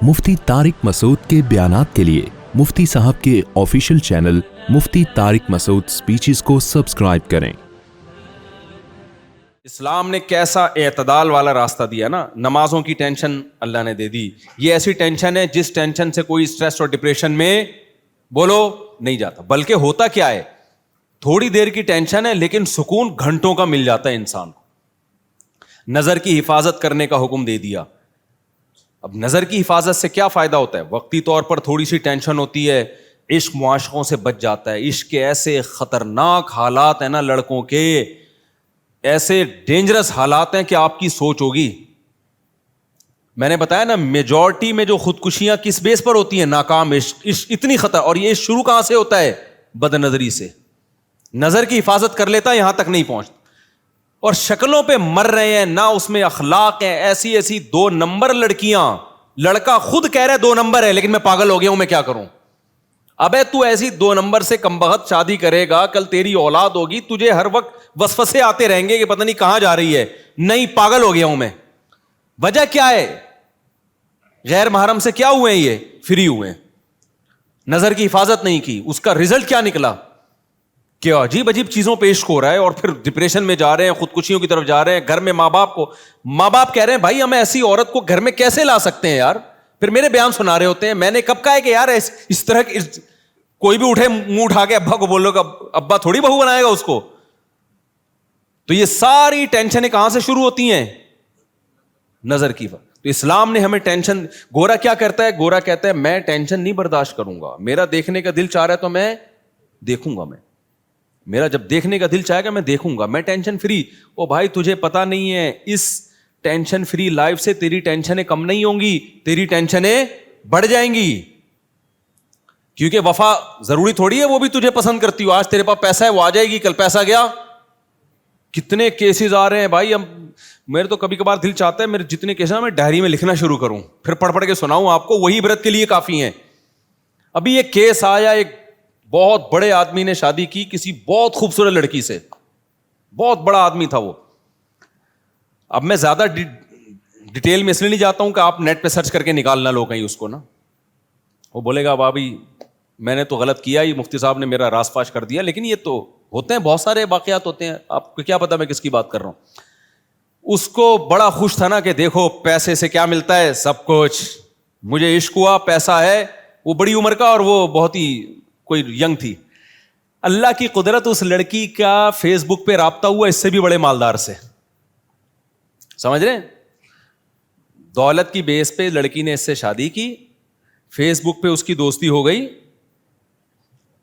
मुफ्ती तारिक मसूद के बयानात के लिए मुफ्ती साहब के ऑफिशियल चैनल मुफ्ती तारिक मसूद स्पीचेस को सब्सक्राइब करें। इस्लाम ने कैसा एतदाल वाला रास्ता दिया ना। नमाजों की टेंशन अल्लाह ने दे दी। ये ऐसी टेंशन है जिस टेंशन से कोई स्ट्रेस और डिप्रेशन में बोलो नहीं जाता। बल्कि होता क्या है, थोड़ी देर की टेंशन है लेकिन सुकून घंटों का मिल जाता है इंसान को। नजर की हिफाजत करने का हुक्म दे दिया। अब नजर की हिफाजत से क्या फायदा होता है? वक्ती तौर पर थोड़ी सी टेंशन होती है, इश्क मुआशकों से बच जाता है। इश्क के ऐसे खतरनाक हालात है ना, लड़कों के ऐसे डेंजरस हालात हैं कि आपकी सोच होगी। मैंने बताया ना, मेजॉरिटी में जो खुदकुशियां किस बेस पर होती हैं? नाकाम इश्क इतनी खतर। और ये शुरू कहां से होता है? बदनजरी से। नजर की हिफाजत कर लेता है, यहां तक नहीं पहुंचता और शक्लों पे मर रहे हैं ना, उसमें अखलाक है। ऐसी ऐसी 2 नंबर लड़कियां, लड़का खुद कह रहा है 2 नंबर है लेकिन मैं पागल हो गया हूं, मैं क्या करूं। अबे तू ऐसी 2 नंबर से कमबख्त शादी करेगा, कल तेरी औलाद होगी, तुझे हर वक्त वसवसे आते रहेंगे कि पता नहीं कहां जा रही है। नहीं, पागल हो गया हूं मैं। वजह क्या है? गैर महरम से क्या हुए? ये फ्री हुए, नजर की हिफाजत नहीं की। उसका रिजल्ट क्या निकला? क्या अजीब अजीब चीजों पे इश्क हो रहा है और फिर डिप्रेशन में जा रहे हैं, खुदकुशियों की तरफ जा रहे हैं। घर में माँ बाप कह रहे हैं भाई हमें ऐसी औरत को घर में कैसे ला सकते हैं यार। फिर मेरे बयान सुना रहे होते हैं। मैंने कब कहा है कि यार इस तरह कोई भी उठे मुंह उठा के अब्बा को बोल लो कि अब्बा थोड़ी बहू बनाएगा उसको। तो ये सारी टेंशनें कहां से शुरू होती हैं? नजर की। तो इस्लाम ने हमें टेंशन, गोरा क्या करता है? गोरा कहता है मैं टेंशन नहीं बर्दाश्त करूंगा। मेरा देखने का दिल चाह रहा है तो मैं देखूंगा। मेरा जब देखने का दिल चाहेगा मैं देखूंगा, मैं टेंशन फ्री। ओ भाई तुझे पता नहीं है, इस टेंशन फ्री लाइफ से तेरी टेंशनें कम नहीं होंगी, तेरी टेंशनें बढ़ जाएंगी। क्योंकि वफा जरूरी थोड़ी है वो भी तुझे पसंद करती हो। आज तेरे पास पैसा है वो आ जाएगी, कल पैसा गया। कितने केसेस आ रहे हैं भाई। हम मेरे तो कभी कभार दिल चाहता है मेरे जितने केस हैं मैं डायरी में लिखना शुरू करूं, फिर पढ़ पढ़ के सुनाऊं आपको। वही इबरत के लिए काफी है। अभी एक केस आया, एक बहुत बड़े आदमी ने शादी की किसी बहुत खूबसूरत लड़की से। बहुत बड़ा आदमी था वो। अब मैं ज्यादा डिटेल में इसलिए नहीं जाता हूं कि आप नेट पे सर्च करके निकाल ना लो कहीं उसको ना। वो बोलेगा भाभी मैंने तो गलत किया, ये मुफ्ती साहब ने मेरा रासपाश कर दिया। लेकिन ये तो होते हैं, बहुत सारे वाकयात होते हैं, आपको क्या पता मैं किसकी बात कर रहा हूं। उसको बड़ा खुश था ना कि देखो पैसे से क्या मिलता है, सब कुछ। मुझे इश्क हुआ, पैसा है। वो बड़ी उम्र का और वो बहुत ही कोई यंग थी। अल्लाह की कुदरत, उस लड़की का फेसबुक पे राब्ता हुआ इससे भी बड़े मालदार से। समझ रहे? दौलत की बेस पे लड़की ने इससे शादी की, फेसबुक पे उसकी दोस्ती हो गई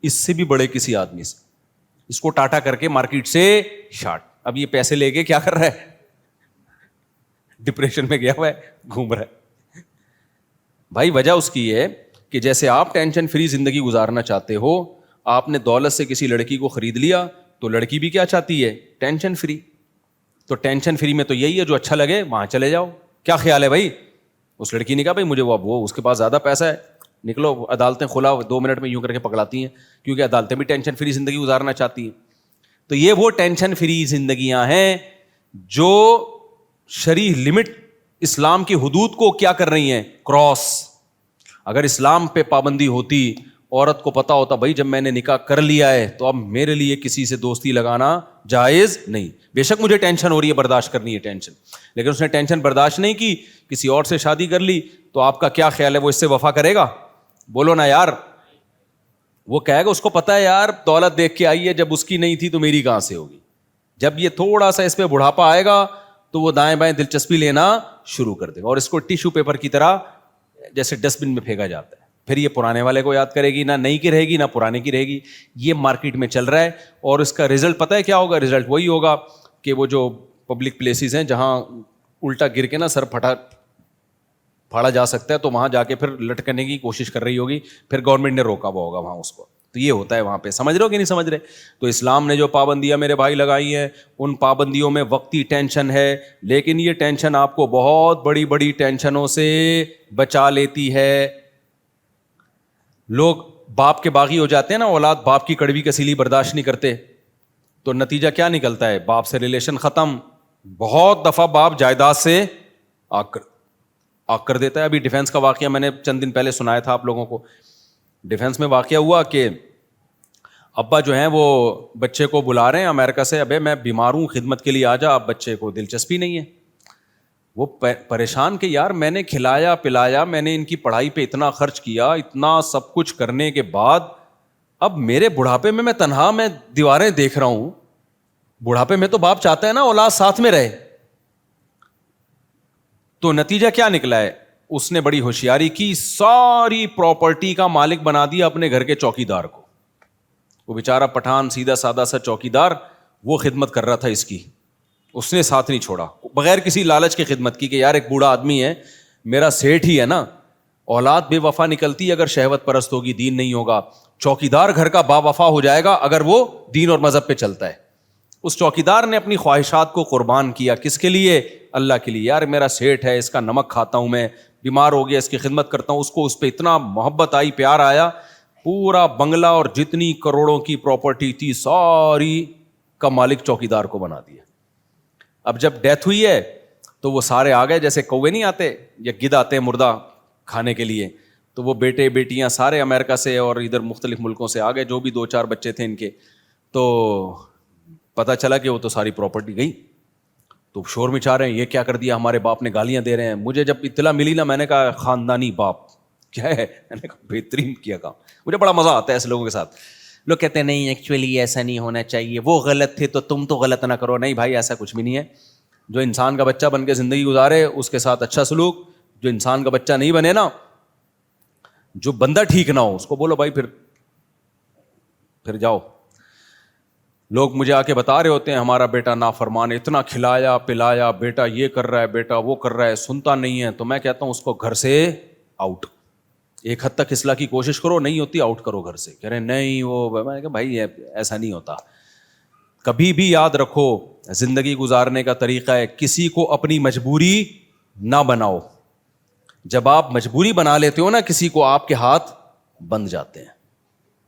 इससे भी बड़े किसी आदमी से। इसको टाटा करके मार्केट से शार्ट। अब ये पैसे लेके क्या कर रहा है? डिप्रेशन में गया हुआ है, घूम रहा है। भाई वजह उसकी है कि जैसे आप टेंशन फ्री जिंदगी गुजारना चाहते हो, आपने दौलत से किसी लड़की को खरीद लिया, तो लड़की भी क्या चाहती है? Tension free. तो टेंशन फ्री में तो यही है, जो अच्छा लगे वहां चले जाओ। क्या ख्याल है भाई? उस लड़की ने कहा भाई मुझे वो उसके पास ज्यादा पैसा है, निकलो। अदालतें खुला 2 मिनट में यूं करके पकड़ाती हैं, क्योंकि अदालतें भी टेंशन फ्री जिंदगी गुजारना चाहती हैं। तो ये वो टेंशन फ्री जिंदगियां हैं जो शरई लिमिट, इस्लाम की हुदूद को क्या कर रही हैं? क्रॉस। अगर इस्लाम पे पाबंदी होती, औरत को पता होता भाई जब मैंने निकाह कर लिया है तो अब मेरे लिए किसी से दोस्ती लगाना जायज नहीं। बेशक मुझे टेंशन हो रही है, बर्दाश्त करनी है टेंशन, लेकिन उसने टेंशन बर्दाश्त नहीं की, किसी और से शादी कर ली, तो आपका क्या ख्याल है वो इससे वफा करेगा? बोलो ना यार। वो कहेगा, उसको पता है यार दौलत देख के आई है, जब उसकी नहीं थी तो मेरी कहां से होगी। जब ये थोड़ा सा इस पे बुढ़ापा आएगा तो वो दाएं बाएं दिलचस्पी लेना शुरू कर देगा और इसको टिश्यू पेपर की तरह जैसे डस्टबिन में फेंका जाता है। फिर ये पुराने वाले को याद करेगी, ना नई की रहेगी ना पुराने की रहेगी। ये मार्केट में चल रहा है और इसका रिजल्ट पता है क्या होगा? रिजल्ट वही होगा कि वो जो पब्लिक प्लेसेस हैं जहां उल्टा गिर के ना सर फाड़ा जा सकता है, तो वहां जाके फिर लटकने की कोशिश कर रही होगी, फिर गवर्नमेंट ने रोका हुआ होगा वहां उसको। तो ये होता है वहां पे। समझ रहे हो कि नहीं समझ रहे? तो इस्लाम ने जो पाबंदियां मेरे भाई लगाई हैं, उन पाबंदियों में वक्ती टेंशन है, लेकिन ये टेंशन आपको बहुत बड़ी बड़ी टेंशनों से बचा लेती है। लोग बाप के बागी हो जाते हैं ना, औलाद बाप की कड़वी कसीली बर्दाश्त नहीं करते, तो नतीजा क्या निकलता है? बाप से रिलेशन खत्म। बहुत दफा बाप जायदाद से آگ کر دیتا ہے. ابھی ڈیفینس کا واقعہ میں نے چند دن پہلے سنایا تھا آپ لوگوں کو. ڈیفینس میں واقعہ ہوا کہ ابا جو ہیں وہ بچے کو بلا رہے ہیں امریکہ سے, ابے میں بیمار ہوں, خدمت کے لیے آ جا. اب بچے کو دلچسپی نہیں ہے, وہ پریشان کہ یار میں نے کھلایا پلایا, میں نے ان کی پڑھائی پہ اتنا خرچ کیا, اتنا سب کچھ کرنے کے بعد اب میرے بڑھاپے میں تنہا میں دیواریں دیکھ رہا ہوں. بڑھاپے میں تو باپ چاہتا ہے نا اولاد ساتھ میں رہے. تو نتیجہ کیا نکلا ہے, اس نے بڑی ہوشیاری کی, ساری پراپرٹی کا مالک بنا دیا اپنے گھر کے چوکیدار کو. وہ بیچارہ پٹھان سیدھا سادہ سا چوکیدار, وہ خدمت کر رہا تھا اس کی, اس نے ساتھ نہیں چھوڑا, بغیر کسی لالچ کی خدمت کی کہ یار ایک بوڑھا آدمی ہے, میرا سیٹ ہی ہے نا. اولاد بے وفا نکلتی ہے اگر شہوت پرست ہوگی, دین نہیں ہوگا. چوکیدار گھر کا با وفا ہو جائے گا اگر وہ دین اور مذہب پہ چلتا ہے. اس چوکیدار نے اپنی خواہشات کو قربان کیا, کس کے لیے؟ اللہ کے لیے. یار میرا سیٹ ہے, اس کا نمک کھاتا ہوں میں, بیمار ہو گیا, اس کی خدمت کرتا ہوں. اس کو اس پہ اتنا محبت آئی, پیار آیا, پورا بنگلہ اور جتنی کروڑوں کی پراپرٹی تھی ساری کا مالک چوکیدار کو بنا دیا. اب جب ڈیتھ ہوئی ہے تو وہ سارے آ گئے, جیسے کوے نہیں آتے یا گدھ آتے ہیں مردہ کھانے کے لیے, تو وہ بیٹے بیٹیاں سارے امریکہ سے اور ادھر مختلف ملکوں سے آ گئے, جو بھی 2-4 بچے تھے ان کے. تو پتہ چلا کہ وہ تو ساری پراپرٹی گئی. تو شور مچا رہے ہیں, یہ کیا کر دیا, ہمارے باپ نے گالیاں دے رہے ہیں. مجھے جب اطلاع ملی نا, میں نے کہا خاندانی باپ کیا ہے, میں نے کہا بہترین کیا کام. مجھے بڑا مزہ آتا ہے ایسے لوگوں کے ساتھ. لوگ کہتے ہیں نہیں ایکچولی ایسا نہیں ہونا چاہیے, وہ غلط تھے تو تم تو غلط نہ کرو. نہیں بھائی, ایسا کچھ بھی نہیں ہے. جو انسان کا بچہ بن کے زندگی گزارے اس کے ساتھ اچھا سلوک, جو انسان کا بچہ نہیں بنے نا, جو بندہ ٹھیک نہ ہو, اس کو بولو بھائی پھر جاؤ. لوگ مجھے آ کے بتا رہے ہوتے ہیں ہمارا بیٹا نافرمان ہے, اتنا کھلایا پلایا, بیٹا یہ کر رہا ہے, بیٹا وہ کر رہا ہے, سنتا نہیں ہے. تو میں کہتا ہوں اس کو گھر سے آؤٹ. ایک حد تک اصلاح کی کوشش کرو, نہیں ہوتی آؤٹ کرو گھر سے. کہہ رہے نہیں وہ, میں نے کہا بھائی ایسا نہیں ہوتا. کبھی بھی یاد رکھو, زندگی گزارنے کا طریقہ ہے کسی کو اپنی مجبوری نہ بناؤ. جب آپ مجبوری بنا لیتے ہو نا کسی کو, آپ کے ہاتھ بند جاتے ہیں,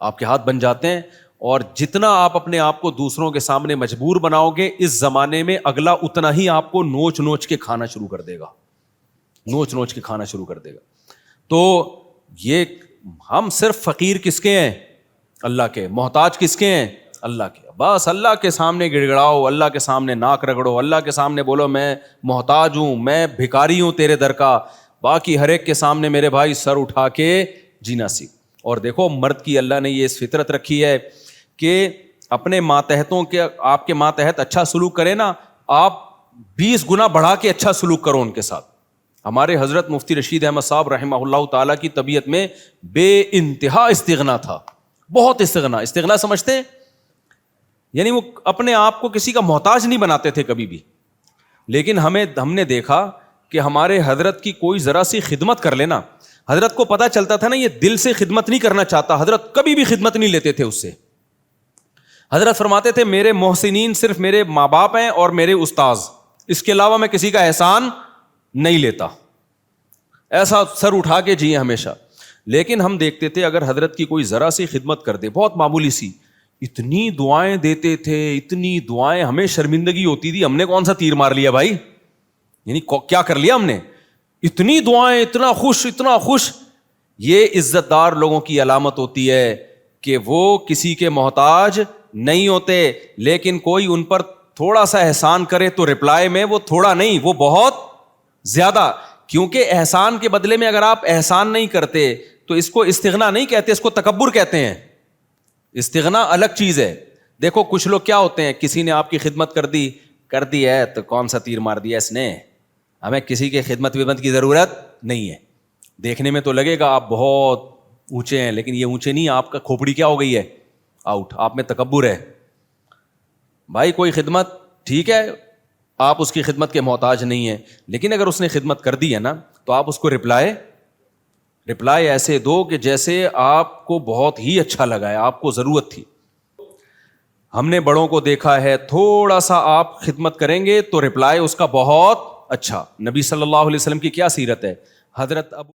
آپ کے ہاتھ بن جاتے ہیں. اور جتنا آپ اپنے آپ کو دوسروں کے سامنے مجبور بناؤ گے, اس زمانے میں اگلا اتنا ہی آپ کو نوچ نوچ کے کھانا شروع کر دے گا, نوچ نوچ کے کھانا شروع کر دے گا. تو یہ ہم صرف فقیر کس کے ہیں؟ اللہ کے. محتاج کس کے ہیں؟ اللہ کے. بس اللہ کے سامنے گڑ گڑاؤ, اللہ کے سامنے ناک رگڑو, اللہ کے سامنے بولو میں محتاج ہوں, میں بھکاری ہوں تیرے در کا. باقی ہر ایک کے سامنے میرے بھائی سر اٹھا کے جینا سیکھ. اور دیکھو مرد کی اللہ نے یہ فطرت رکھی ہے کہ اپنے ماتحتوں کے, آپ کے ماتحت اچھا سلوک کرے نا, آپ 20 گنا بڑھا کے اچھا سلوک کرو ان کے ساتھ. ہمارے حضرت مفتی رشید احمد صاحب رحمہ اللہ تعالیٰ کی طبیعت میں بے انتہا استغنا تھا, بہت استغنا. استغنا سمجھتے ہیں یعنی وہ اپنے آپ کو کسی کا محتاج نہیں بناتے تھے کبھی بھی. لیکن ہم نے دیکھا کہ ہمارے حضرت کی کوئی ذرا سی خدمت کر لینا, حضرت کو پتا چلتا تھا نا یہ دل سے خدمت نہیں کرنا چاہتا, حضرت کبھی بھی خدمت نہیں لیتے تھے اس سے. حضرت فرماتے تھے میرے محسنین صرف میرے ماں باپ ہیں اور میرے استاذ, اس کے علاوہ میں کسی کا احسان نہیں لیتا. ایسا سر اٹھا کے جیے ہمیشہ. لیکن ہم دیکھتے تھے اگر حضرت کی کوئی ذرا سی خدمت کر دے, بہت معمولی سی, اتنی دعائیں دیتے تھے, اتنی دعائیں, ہمیں شرمندگی ہوتی تھی, ہم نے کون سا تیر مار لیا بھائی, یعنی کیا کر لیا ہم نے, اتنی دعائیں, اتنا خوش اتنا خوش. یہ عزت دار لوگوں کی علامت ہوتی ہے کہ وہ کسی کے محتاج نہیں ہوتے, لیکن کوئی ان پر تھوڑا سا احسان کرے تو رپلائی میں وہ تھوڑا نہیں, وہ بہت زیادہ. کیونکہ احسان کے بدلے میں اگر آپ احسان نہیں کرتے تو اس کو استغنا نہیں کہتے, اس کو تکبر کہتے ہیں. استغنا الگ چیز ہے. دیکھو کچھ لوگ کیا ہوتے ہیں, کسی نے آپ کی خدمت کر دی ہے تو کون سا تیر مار دیا اس نے, ہمیں کسی کے خدمت ومت کی ضرورت نہیں ہے. دیکھنے میں تو لگے گا آپ بہت اونچے ہیں, لیکن یہ اونچے نہیں, آپ کا کھوپڑی کیا ہو گئی ہے, آؤٹ. آپ میں تکبر ہے. بھائی کوئی خدمت ٹھیک ہے, آپ اس کی خدمت کے محتاج نہیں ہیں, لیکن اگر اس نے خدمت کر دی ہے نا تو آپ اس کو رپلائی ایسے دو کہ جیسے آپ کو بہت ہی اچھا لگا ہے, آپ کو ضرورت تھی. ہم نے بڑوں کو دیکھا ہے, تھوڑا سا آپ خدمت کریں گے تو رپلائی اس کا بہت اچھا. نبی صلی اللہ علیہ وسلم کی کیا سیرت ہے, حضرت ابو